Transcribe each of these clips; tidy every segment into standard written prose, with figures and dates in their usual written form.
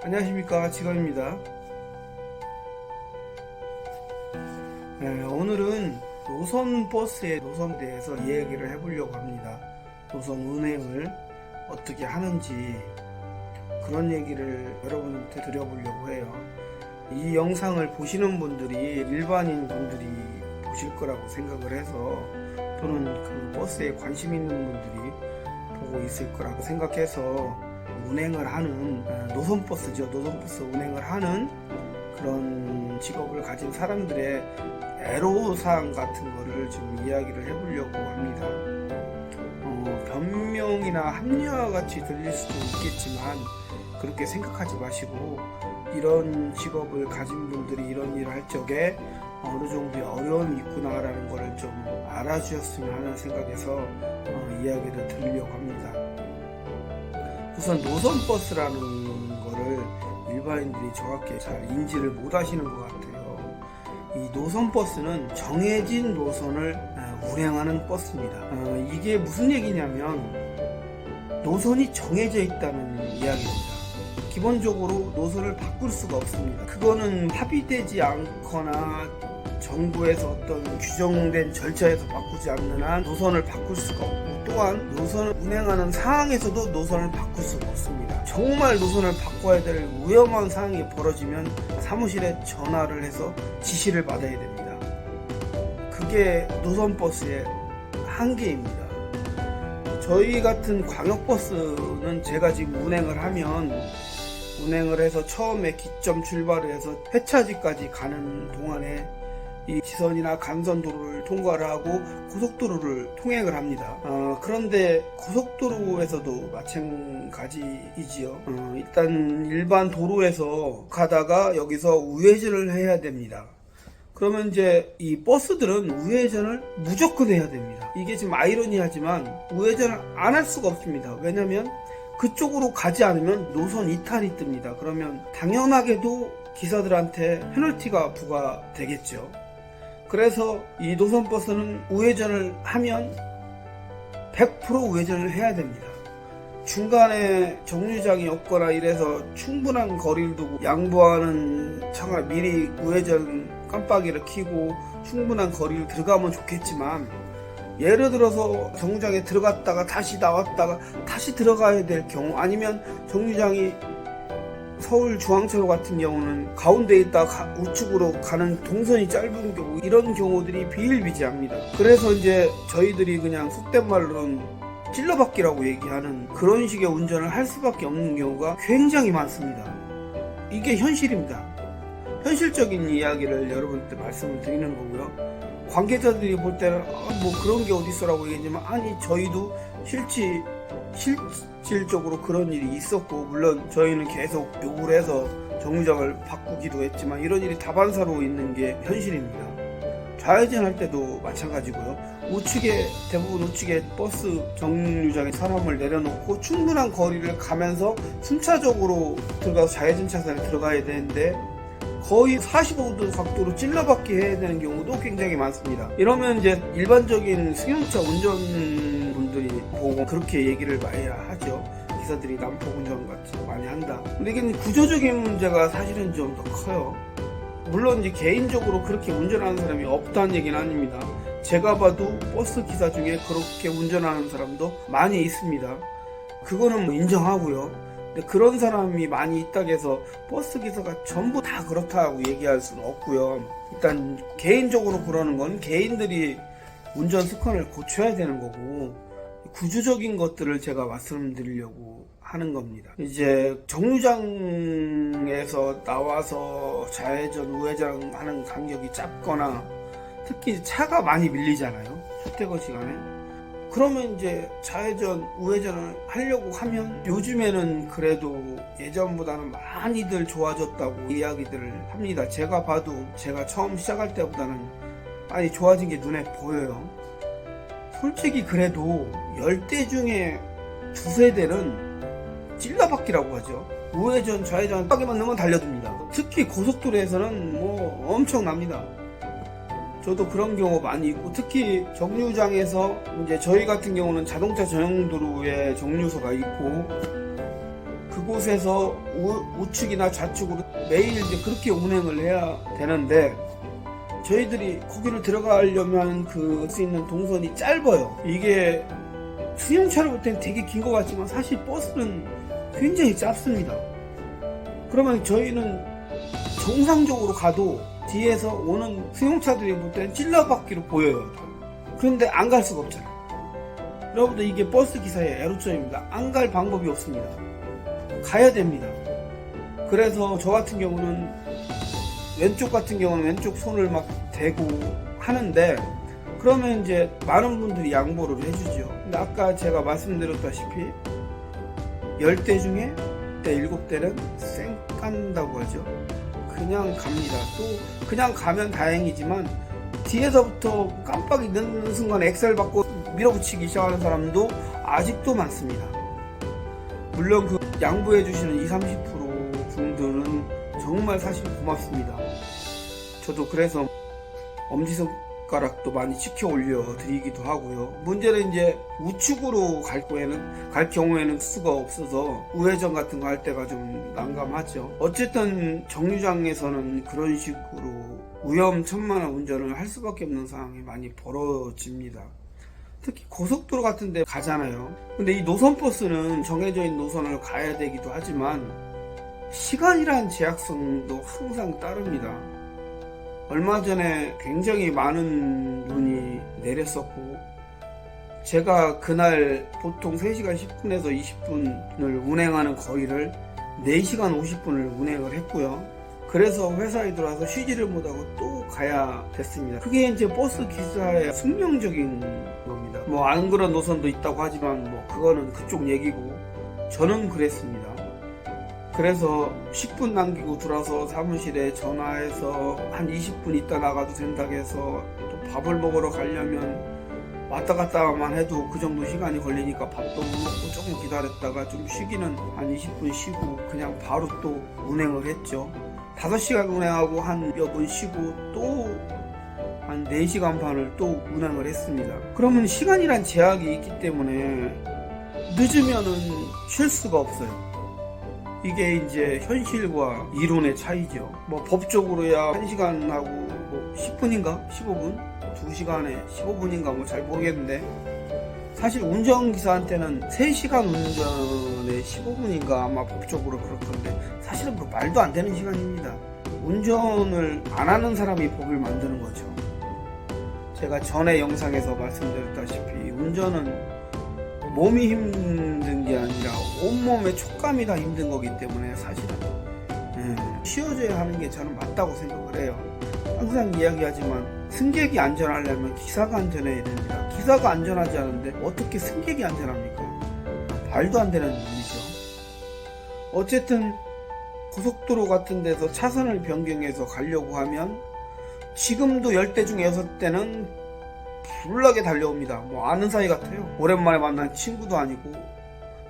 안녕하십니까, 직원입니다. 오늘은 노선버스의 노선에 대해서 이야기를 해보려고 합니다. 노선 운행을 어떻게 하는지 그런 얘기를 여러분한테 드려보려고 해요. 이 영상을 보시는 분들이 일반인 분들이 보실 거라고 생각을 해서, 또는 그 버스에 관심 있는 분들이 보고 있을 거라고 생각해서 운행을 하는, 노선버스죠. 노선버스 운행을 하는 그런 직업을 가진 사람들의 애로사항 같은 거를 지금 이야기를 해보려고 합니다. 변명이나 합리화 같이 들릴 수도 있겠지만 그렇게 생각하지 마시고, 이런 직업을 가진 분들이 이런 일을 할 적에 어느 정도의 어려움이 있구나라는 것을 좀 알아주셨으면 하는 생각에서 이야기를 드리려고 합니다. 우선 노선버스라는 거를 일반인들이 정확히 잘 인지를 못 하시는 것 같아요. 이 노선버스는 정해진 노선을 운행하는 버스입니다. 이게 무슨 얘기냐면, 노선이 정해져 있다는 이야기입니다. 기본적으로 노선을 바꿀 수가 없습니다. 그거는 합의되지 않거나 정부에서 어떤 규정된 절차에서 바꾸지 않는 한 노선을 바꿀 수가 없고, 또한 노선을 운행하는 상황에서도 노선을 바꿀 수가 없습니다. 정말 노선을 바꿔야 될 위험한 상황이 벌어지면 사무실에 전화를 해서 지시를 받아야 됩니다. 그게 노선버스의 한계입니다. 저희 같은 광역버스는 제가 지금 운행을 해서 처음에 기점 출발을 해서 회차지까지 가는 동안에 이 지선이나 간선도로를 통과를 하고 고속도로를 통행을 합니다. 그런데 고속도로에서도 마찬가지이지요. 일단 일반 도로에서 가다가 여기서 우회전을 해야 됩니다. 그러면 이제 이 버스들은 우회전을 무조건 해야 됩니다. 이게 지금 아이러니하지만 우회전을 안 할 수가 없습니다. 왜냐면 그쪽으로 가지 않으면 노선 이탈이 뜹니다. 그러면 당연하게도 기사들한테 페널티가 부과되겠죠. 그래서 이 노선버스는 우회전을 하면 100% 우회전을 해야 됩니다. 중간에 정류장이 없거나 이래서 충분한 거리를 두고 양보하는 차가 미리 우회전 깜빡이를 켜고 충분한 거리를 들어가면 좋겠지만, 예를 들어서 정류장에 들어갔다가 다시 나왔다가 다시 들어가야 될 경우, 아니면 정류장이 서울 중앙차로 같은 경우는 가운데에 있다가 우측으로 가는 동선이 짧은 경우, 이런 경우들이 비일비재합니다. 그래서 이제 저희들이 그냥 속된 말로는 찔러박기라고 얘기하는 그런 식의 운전을 할 수밖에 없는 경우가 굉장히 많습니다. 이게 현실입니다. 현실적인 이야기를 여러분한테 말씀을 드리는 거고요. 관계자들이 볼 때는 뭐 그런 게 어딨어라고 얘기하지만, 아니, 저희도 실질적으로 그런 일이 있었고, 물론 저희는 계속 요구를 해서 정류장을 바꾸기도 했지만 이런 일이 다반사로 있는 게 현실입니다. 좌회전 할 때도 마찬가지고요. 대부분 우측에 버스 정류장에 사람을 내려놓고 충분한 거리를 가면서 순차적으로 들어가서 좌회전 차선에 들어가야 되는데 거의 45도 각도로 찔러박기 해야 되는 경우도 굉장히 많습니다. 이러면 이제 일반적인 승용차 운전분들이 보고 그렇게 얘기를 많이 하죠. 기사들이 난폭 운전 같이 많이 한다. 근데 이게 구조적인 문제가 사실은 좀 더 커요. 물론 이제 개인적으로 그렇게 운전하는 사람이 없다는 얘기는 아닙니다. 제가 봐도 버스 기사 중에 그렇게 운전하는 사람도 많이 있습니다. 그거는 뭐 인정하고요. 근데 그런 사람이 많이 있다고 해서 버스 기사가 전부 다 그렇다고 얘기할 수는 없고요. 일단 개인적으로 그러는 건 개인들이 운전 습관을 고쳐야 되는 거고, 구조적인 것들을 제가 말씀드리려고 하는 겁니다. 이제 정류장에서 나와서 좌회전, 우회전 하는 간격이 짧거나, 특히 차가 많이 밀리잖아요. 출퇴근 시간에. 그러면 이제 좌회전, 우회전을 하려고 하면 요즘에는 그래도 예전보다는 많이들 좋아졌다고 이야기들을 합니다. 제가 봐도 제가 처음 시작할 때보다는 많이 좋아진 게 눈에 보여요. 솔직히 그래도 10대 중에 두세 대는 찔러박기라고 하죠. 우회전, 좌회전 하게만 넣으면 달려듭니다. 특히 고속도로에서는 뭐 엄청납니다. 저도 그런 경우 많이 있고, 특히 정류장에서 이제 저희 같은 경우는 자동차 전용 도로에 정류소가 있고, 그곳에서 우측이나 좌측으로 매일 이제 그렇게 운행을 해야 되는데, 저희들이 거기를 들어가려면 그 수 있는 동선이 짧아요. 이게 승용차로 볼 때는 되게 긴 것 같지만 사실 버스는 굉장히 짧습니다. 그러면 저희는 정상적으로 가도 뒤에서 오는 승용차들이 볼 때는 찔러받기로 보여요. 그런데 안 갈 수가 없잖아요. 여러분들, 이게 버스 기사의 애로점입니다. 안 갈 방법이 없습니다. 가야 됩니다. 그래서 저 같은 경우는 왼쪽 같은 경우는 왼쪽 손을 막 대고 하는데, 그러면 이제 많은 분들이 양보를 해주죠. 근데 아까 제가 말씀드렸다시피 10대 중에 7대는 쌩 깐다고 하죠. 그냥 갑니다. 또 그냥 가면 다행이지만 뒤에서부터 깜빡이 넣는 순간 엑셀 받고 밀어붙이기 시작하는 사람도 아직도 많습니다. 물론 그 양보해 주시는 20, 30% 분들은 정말 사실 고맙습니다. 저도 그래서 엄지손가락도 많이 치켜 올려 드리기도 하고요. 문제는 이제 우측으로 갈 경우에는 수가 없어서 우회전 같은 거 할 때가 좀 난감하죠. 어쨌든 정류장에서는 그런 식으로 위험천만한 운전을 할 수밖에 없는 상황이 많이 벌어집니다. 특히 고속도로 같은 데 가잖아요. 근데 이 노선버스는 정해져 있는 노선을 가야 되기도 하지만 시간이란 제약성도 항상 따릅니다. 얼마 전에 굉장히 많은 눈이 내렸었고, 제가 그날 보통 3시간 10분에서 20분을 운행하는 거리를 4시간 50분을 운행을 했고요. 그래서 회사에 들어와서 쉬지를 못하고 또 가야 됐습니다. 그게 이제 버스 기사의 숙명적인 겁니다. 뭐 안 그런 노선도 있다고 하지만 뭐 그거는 그쪽 얘기고, 저는 그랬습니다. 그래서 10분 남기고 들어와서 사무실에 전화해서 한 20분 있다 나가도 된다고 해서 또 밥을 먹으러 가려면 왔다 갔다만 해도 그 정도 시간이 걸리니까 밥도 못 먹고 조금 기다렸다가 좀 쉬기는 한 20분 쉬고 그냥 바로 또 운행을 했죠. 5시간 운행하고 한 몇 분 쉬고 또 한 4시간 반을 또 운행을 했습니다. 그러면 시간이란 제약이 있기 때문에 늦으면은 쉴 수가 없어요. 이게 이제 현실과 이론의 차이죠. 뭐 법적으로야 1시간하고 뭐 10분인가 15분? 2시간에 15분인가 뭐 잘 모르겠는데, 사실 운전기사한테는 3시간 운전에 15분인가 아마 법적으로 그렇던데, 사실은 그 말도 안 되는 시간입니다. 운전을 안 하는 사람이 법을 만드는 거죠. 제가 전에 영상에서 말씀드렸다시피 운전은 몸이 힘든 게 아니라 온몸의 촉감이 다 힘든 거기 때문에 사실은 쉬어줘야 하는 게 저는 맞다고 생각을 해요. 항상 이야기하지만 승객이 안전하려면 기사가 안전해야 됩니다. 기사가 안전하지 않은데 어떻게 승객이 안전합니까? 말도 안 되는 일이죠. 어쨌든 고속도로 같은 데서 차선을 변경해서 가려고 하면 지금도 10대 중에 6대는 불나게 달려옵니다. 뭐 아는 사이 같아요. 오랜만에 만난 친구도 아니고,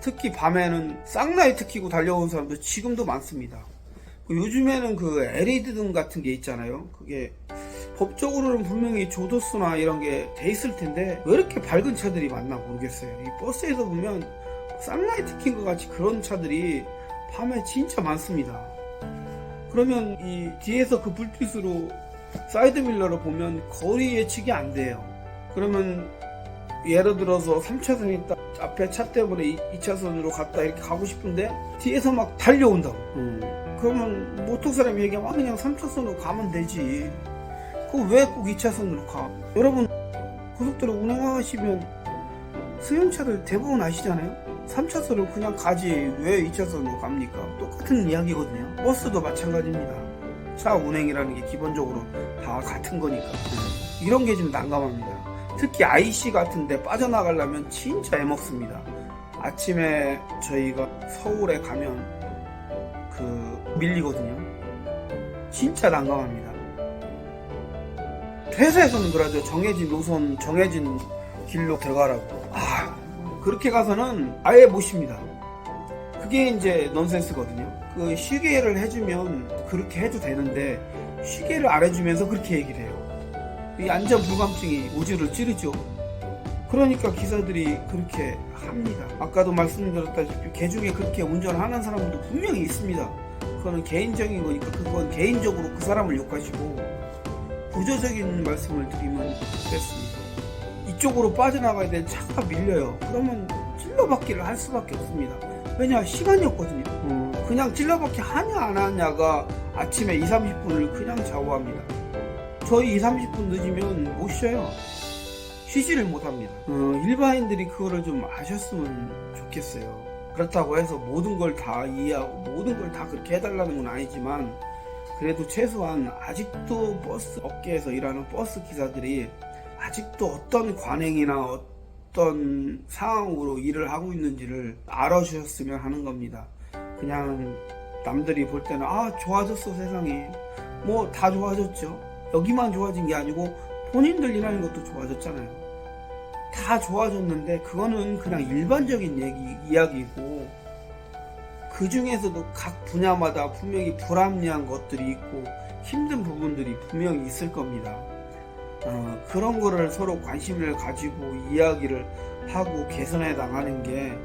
특히 밤에는 쌍라이트 켜고 달려오는 사람도 지금도 많습니다. 요즘에는 그 LED 등 같은 게 있잖아요. 그게 법적으로는 분명히 조도수나 이런 게 돼 있을 텐데 왜 이렇게 밝은 차들이 많나 모르겠어요. 이 버스에서 보면 쌍라이트 킨 것 같이 그런 차들이 밤에 진짜 많습니다. 그러면 이 뒤에서 그 불빛으로 사이드밀러를 보면 거리 예측이 안 돼요. 그러면 예를 들어서 3차선에 있다, 앞에 차 때문에 2차선으로 갔다 이렇게 가고 싶은데 뒤에서 막 달려온다고. 그러면 보통 사람이 얘기하면 그냥 3차선으로 가면 되지, 그거 왜 꼭 2차선으로 가? 여러분, 고속도로 운행하시면 승용차들 대부분 아시잖아요. 3차선으로 그냥 가지 왜 2차선으로 갑니까? 똑같은 이야기거든요. 버스도 마찬가지입니다. 차 운행이라는 게 기본적으로 다 같은 거니까. 이런 게 좀 난감합니다. 특히 IC 같은 데 빠져나가려면 진짜 애먹습니다. 아침에 저희가 서울에 가면 밀리거든요. 진짜 난감합니다. 회사에서는 그러죠. 정해진 노선, 정해진 길로 들어가라고. 그렇게 가서는 아예 못 쉽니다. 그게 이제 넌센스거든요. 그 쉬게를 해주면 그렇게 해도 되는데 쉬게를 안 해주면서 그렇게 얘기를 해요. 이 안전 불감증이 우주를 찌르죠. 그러니까 기사들이 그렇게 합니다. 아까도 말씀드렸다시피 개중에 그렇게 운전하는 사람도 분명히 있습니다. 그거는 개인적인 거니까 그건 개인적으로 그 사람을 욕하시고, 구조적인 말씀을 드리면 그렇습니다. 이쪽으로 빠져나가야 되는 차가 밀려요. 그러면 찔러받기를 할 수밖에 없습니다. 왜냐, 시간이 없거든요. 그냥 찔러받기 하냐 안 하냐가 아침에 20-30분을 그냥 좌우합니다. 저희 20-30분 늦으면 못 쉬어요. 쉬지를 못합니다. 일반인들이 그거를 좀 아셨으면 좋겠어요. 그렇다고 해서 모든 걸 다 이해하고 모든 걸 다 그렇게 해달라는 건 아니지만, 그래도 최소한 아직도 버스 업계에서 일하는 버스 기사들이 아직도 어떤 관행이나 어떤 상황으로 일을 하고 있는지를 알아주셨으면 하는 겁니다. 그냥 남들이 볼 때는 좋아졌어 세상이, 뭐 다 좋아졌죠. 여기만 좋아진 게 아니고 본인들 일하는 것도 좋아졌잖아요. 다 좋아졌는데 그거는 그냥 일반적인 이야기고, 그 중에서도 각 분야마다 분명히 불합리한 것들이 있고 힘든 부분들이 분명히 있을 겁니다. 그런 거를 서로 관심을 가지고 이야기를 하고 개선해 나가는 게,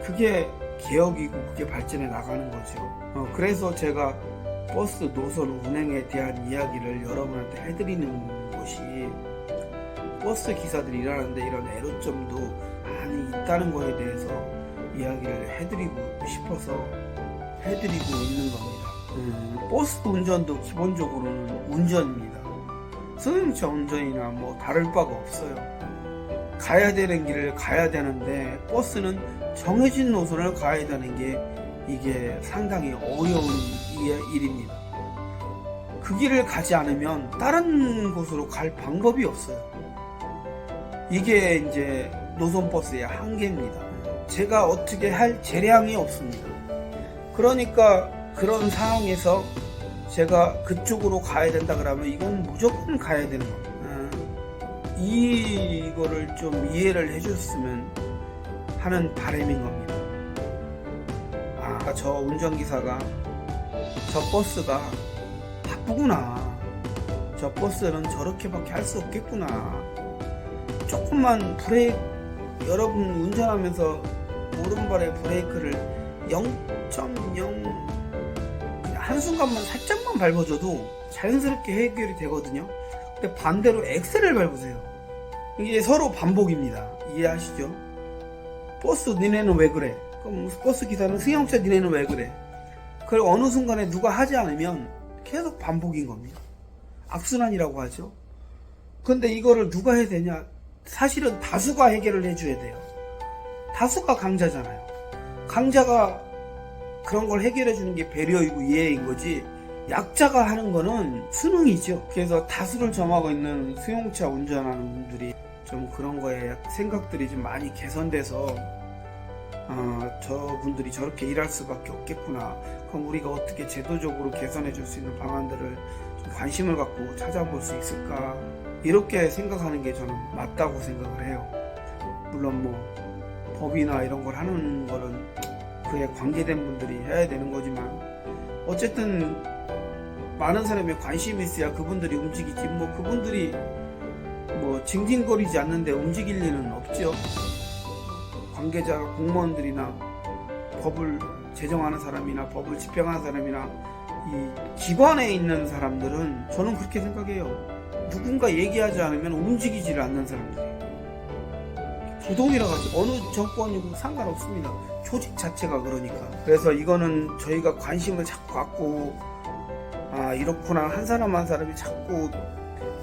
그게 개혁이고 그게 발전해 나가는 거죠. 그래서 제가 버스 노선 운행에 대한 이야기를 여러분한테 해드리는 것이, 버스 기사들이 일하는데 이런 애로점도 많이 있다는 거에 대해서 이야기를 해드리고 싶어서 해드리고 있는 겁니다. 버스 운전도 기본적으로는 운전입니다. 승용차 운전이나 뭐 다를 바가 없어요. 가야 되는 길을 가야 되는데 버스는 정해진 노선을 가야 되는 게, 이게 상당히 어려운 일입니다. 그 길을 가지 않으면 다른 곳으로 갈 방법이 없어요. 이게 이제 노선버스의 한계입니다. 제가 어떻게 할 재량이 없습니다. 그러니까 그런 상황에서 제가 그쪽으로 가야 된다 그러면 이건 무조건 가야 되는 겁니다. 이거를 좀 이해를 해줬으면 하는 바람인 겁니다. 저 운전기사가, 저 버스가 바쁘구나, 저 버스는 저렇게밖에 할 수 없겠구나, 조금만 여러분 운전하면서 오른발에 브레이크를 0.0 한순간만 살짝만 밟아줘도 자연스럽게 해결이 되거든요. 근데 반대로 엑셀을 밟으세요. 이게 서로 반복입니다. 이해하시죠? 버스 니네는 왜 그래? 그럼 버스 기사는 승용차 니네는 왜 그래? 그걸 어느 순간에 누가 하지 않으면 계속 반복인 겁니다. 악순환이라고 하죠. 근데 이거를 누가 해야 되냐? 사실은 다수가 해결을 해줘야 돼요. 다수가 강자잖아요. 강자가 그런 걸 해결해 주는 게 배려이고 이해인 거지, 약자가 하는 거는 수능이죠. 그래서 다수를 점하고 있는 승용차 운전하는 분들이 좀 그런 거에 생각들이 좀 많이 개선돼서, 저분들이 저렇게 일할 수밖에 없겠구나, 그럼 우리가 어떻게 제도적으로 개선해 줄 수 있는 방안들을 좀 관심을 갖고 찾아볼 수 있을까, 이렇게 생각하는 게 저는 맞다고 생각을 해요. 물론 뭐 법이나 이런 걸 하는 거는 그에 관계된 분들이 해야 되는 거지만, 어쨌든 많은 사람이 관심이 있어야 그분들이 움직이지, 뭐 그분들이 뭐 징징거리지 않는데 움직일 리는 없죠. 관계자 공무원들이나 법을 제정하는 사람이나 법을 집행하는 사람이나 이 기관에 있는 사람들은, 저는 그렇게 생각해요. 누군가 얘기하지 않으면 움직이지를 않는 사람들이에요. 부동이라 하지, 어느 정권이고 상관없습니다. 조직 자체가 그러니까. 그래서 이거는 저희가 관심을 자꾸 갖고, 이렇구나, 한 사람 한 사람이 자꾸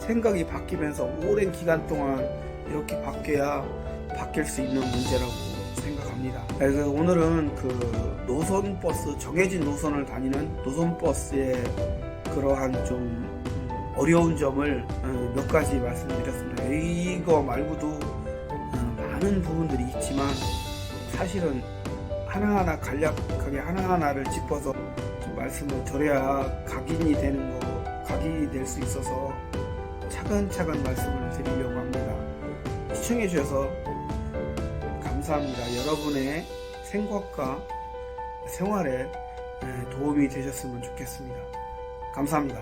생각이 바뀌면서 오랜 기간 동안 이렇게 바뀔 수 있는 문제라고 생각합니다. 그래서 오늘은 그 노선버스, 정해진 노선을 다니는 노선버스의 그러한 좀 어려운 점을 몇 가지 말씀드렸습니다. 이거 말고도 많은 부분들이 있지만, 사실은 하나하나 간략하게 하나하나를 짚어서 좀 말씀을 드려야 각인이 될 수 있어서 차근차근 말씀을 드리려고 합니다. 시청해 주셔서 감사합니다. 여러분의 생각과 생활에 도움이 되셨으면 좋겠습니다. 감사합니다.